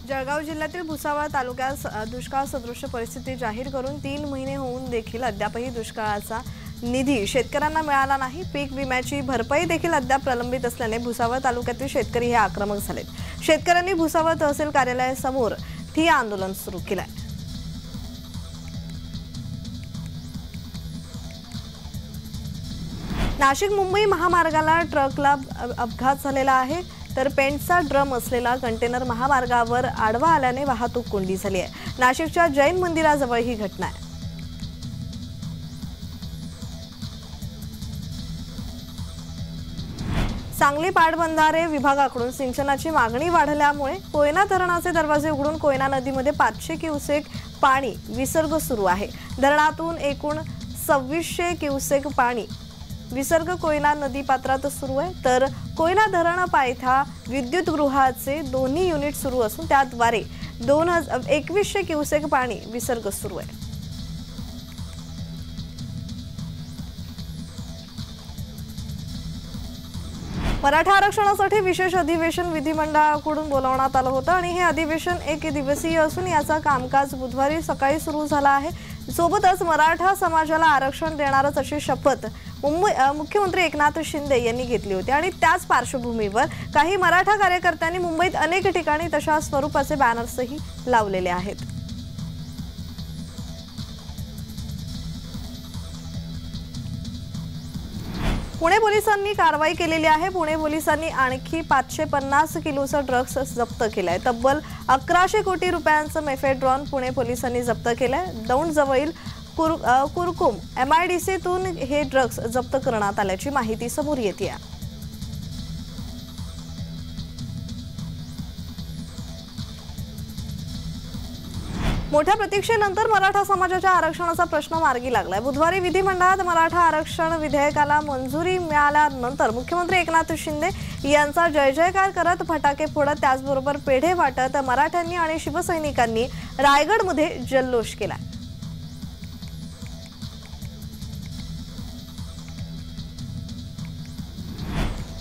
जळगाव जिल्ह्यातील भुसावळ तालुक्यात दुष्काळ सदृश परिस्थिती जाहीर करून 3 महिने होऊन देखील अद्यापही दुष्काळाचा निधी शेतकऱ्यांना मिळाला नाही। पीक विम्याची भरपाई देखील अद्याप प्रलंबित असल्याने भुसावळ तालुक्यातील शेतकरी हे आक्रमक झालेत। शेतकऱ्यांनी भुसावळ तहसील कार्यालयासमोर ठिय्या आंदोलन सुरू केले। नाशिक मुंबई महामार्गाला ट्रकला अपघात झालेला आहे, तर पेंटचा ड्रम असलेला कंटेनर महामार्गावर आडवा आल्याने वाहतूक कोंडी झाली आहे। नाशिकच्या जैन मंदिराजवळ ही घटना आहे। सांगली पाटबंधारे विभागाकडून सिंचनाची मागणी वाढल्यामुळे कोयना धरणाचे दरवाजे उघडून कोयना नदीमध्ये 500 क्युसेक पाणी विसर्ग सुरू आहे। धरणातून एकूण 2600 क्युसेक पाणी विसर्ग कोयना नदी पात्रात सुरू आहे, तर कोयना धरण पायथा विद्युत गृहाचे दोन्ही युनिट सुरू असून त्याद्वारे 2100 क्युसेक पाणी विसर्ग सुरू आहे। मराठा आरक्षणासाठी विशेष अधिवेशन विधिमंडळाकडून बोलावण्यात आलं होतं आणि हे अधिवेशन 1 दिवसीय असून याचा कामकाज बुधवारी सकाळी सुरू झाला आहे। सोबतच मराठा समाजाला आरक्षण देणारच अशी शपथ मुख्यमंत्री एकनाथ शिंदे यांनी घेतली होती आणि त्याच पार्श्वभूमीवर काही मराठा कार्यकर्त्यांनी मुंबईत अनेक ठिकाणी तशा स्वरूपाचे बॅनर्सही लावलेले आहेत। पुणे पोलिसांनी कारवाई केलेली आहे। पुणे पोलिसांनी आणखी 550 किलोचा ड्रग्स जप्त केलाय। तब्बल 1100 कोटी रुपयांचं मेफेड्रॉन पुणे पोलिसांनी जप्त केलंय। दौंडजवळील कुरकुम MIDCतून हे ड्रग्स जप्त करण्यात आल्याची माहिती समोर येते। मोठ्या प्रतीक्षेनंतर मराठा समाजाच्या आरक्षणाचा प्रश्न मार्गी लागलाय। बुधवारी विधिमंडळात मराठा आरक्षण विधेयकाला मंजुरी मिळाल्यानंतर मुख्यमंत्री एकनाथ शिंदे यांचा जय जयकार करत फटाके फोडत त्याचबरोबर पेढे वाटत मराठ्यांनी आणि शिवसैनिकांनी रायगडमध्ये जल्लोष केला।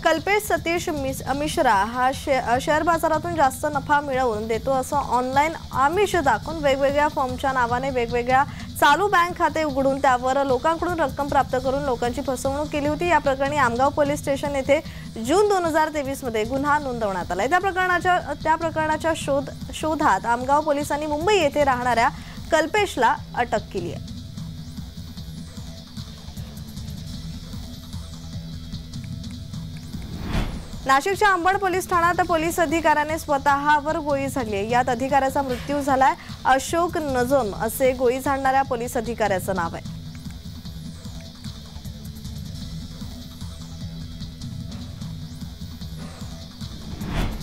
कल्पेश सतीश मिश्रा हा शेअर बाजारातून जास्त नफा मिळवून देतो असं ऑनलाईन आमिष दाखवून वेगवेगळ्या फॉर्मच्या नावाने वेगवेगळ्या चालू बँक खाते उघडून त्यावर लोकांकडून रक्कम प्राप्त करून लोकांची फसवणूक केली होती। या प्रकरणी आमगाव पोलीस स्टेशन येथे जून 2023 मध्ये गुन्हा नोंदवण्यात आला। त्या प्रकरणाच्या शोधात आमगाव पोलिसांनी मुंबई येथे राहणाऱ्या कल्पेशला अटक केली आहे। नाशिकच्या अंबड पोलीस ठाण्यात पोलीस अधिकाऱ्याने स्वतःवर गोळी झाडली। यात अधिकाऱ्याचा मृत्यू झालाय। अशोक नजम असे गोळी झाडणाऱ्या पोलीस अधिकाऱ्याचं नाव आहे।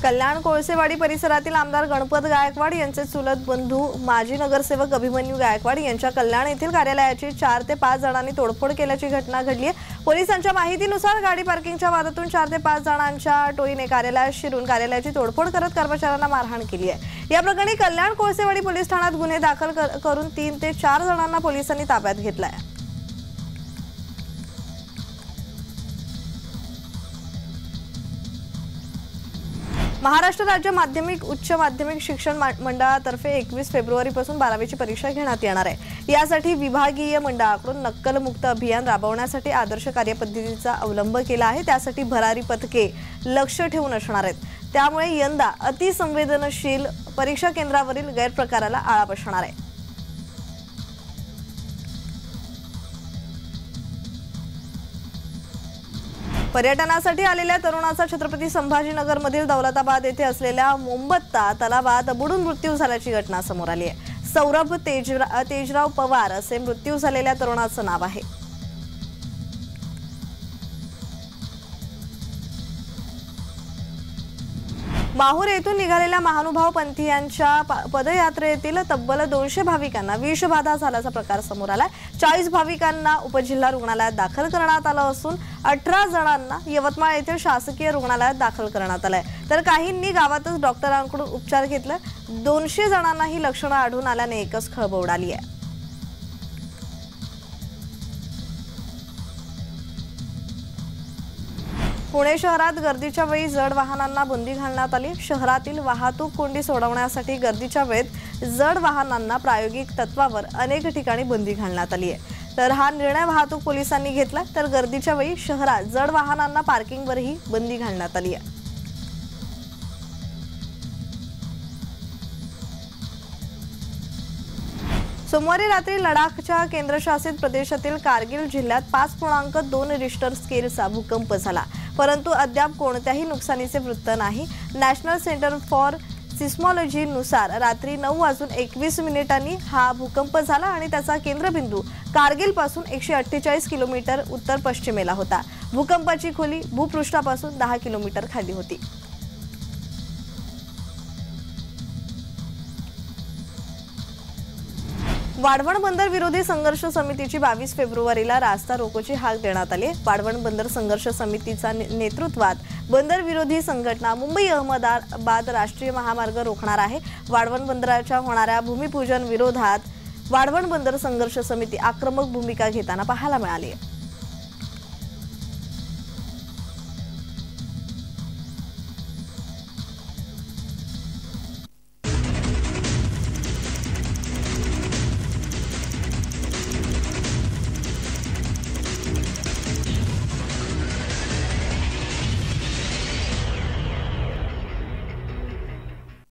कल्याण कोळसेवाडी परिसरातील आमदार गणपत गायकवाड यांचे चुलत बंधू माजी नगरसेवक अभिमन्यू गायकवाड यांच्या कल्याण येथील कार्यालयाची 4 ते 5 जणांनी तोडफोड केल्याची घटना घडली आहे। पोलिसांच्या माहितीनुसार गाडी पार्किंगच्या वादातून 4 ते 5 जणांच्या टोळीने कार्यालयात शिरून कार्यालयाची तोडफोड करत कर्मचाऱ्यांना मारहाण केली आहे। या प्रकरणी कल्याण कोळसेवाडी पोलीस ठाण्यात गुन्हे दाखल करून 3 ते 4 जणांना पोलिसांनी ताब्यात घेतलं आहे। महाराष्ट्र राज्य माध्यमिक उच्च माध्यमिक शिक्षण मंडळातर्फे 21 फेब्रुवारीपासून 12वीची परीक्षा घेण्यात येणार आहे। यासाठी विभागीय मंडळाकडून नक्कलमुक्त अभियान राबवण्यासाठी आदर्श कार्यपद्धतीचा अवलंब केला आहे। त्यासाठी भरारी पथके लक्ष ठेवून असणार आहेत। त्यामुळे यंदा अतिसंवेदनशील परीक्षा केंद्रावरील गैरप्रकाराला आळा बसणार आहे। पर्यटनासाठी आलेल्या तरुणाचा छत्रपती संभाजीनगरमधील दौलताबाद येथे असलेल्या मोमबत्ता तलावात बुडून मृत्यू झाल्याची घटना समोर आली आहे। सौरभ तेजराव पवार असे मृत्यू झालेल्या तरुणाचं नाव आहे। माहूर येथून निघालेल्या महानुभाव पंथीयांच्या पदयात्रेतील तब्बल 200 भाविकांना विषबाधा झाल्याचा प्रकार समोर आलाय। 40 भाविकांना उपजिल्हा रुग्णालयात दाखल करण्यात आलं असून 18 जणांना यवतमाळ येथील शासकीय रुग्णालयात दाखल करण्यात आलंय, तर काहींनी गावातच डॉक्टरांकडून उपचार घेतले। 200 जणांना ही लक्षणं आढळून आल्याने एकच खळबळ उडाली आहे। पुणे शहरात गर्दीच्या वेळी जड वाहनांना बंदी घालण्यात आली। शहरातील वाहतूक कोंडी सोडवण्यासाठी गर्दीच्या वेळेत जड वाहनांना प्रायोगिक तत्वावर अनेक ठिकाणी बंदी घालण्यात आली आहे। तर हा निर्णय वाहतूक पोलिसांनी घेतला, तर गर्दीच्या वेळी शहरात जड वाहनांना पार्किंगवरही बंदी घालण्यात आली आहे। सोमवारी रात्री लडाखच्या केंद्रशासित प्रदेशातील कारगिल जिल्ह्यात 5.2 रिश्टर स्केलचा भूकंप झाला, परंतु अद्याप कोणत्याही नुकसानीचे वृत्त नाही। नॅशनल सेंटर फॉर सिस्मॉलॉजी नुसार रात्री 9:21 हा भूकंप झाला आणि त्याचा केंद्रबिंदू कारगिल पासून 148 किलोमीटर उत्तर पश्चिमेला होता। भूकंपाची खोली भूपृष्ठापासून 10 किलोमीटर खाली होती। वाढवण बंदर विरोधी संघर्ष समितीची 22 फेब्रुवारीला रास्ता रोकोची हाक देण्यात आली। वाढवण बंदर संघर्ष समितीच्या नेतृत्वात बंदर विरोधी संघटना मुंबई अहमदाबाद राष्ट्रीय महामार्ग रोखणार आहे। वाढवण बंदराच्या होणाऱ्या भूमिपूजन विरोधात वाढवण बंदर संघर्ष समिती आक्रमक भूमिका घेताना पाहायला मिळाली आहे।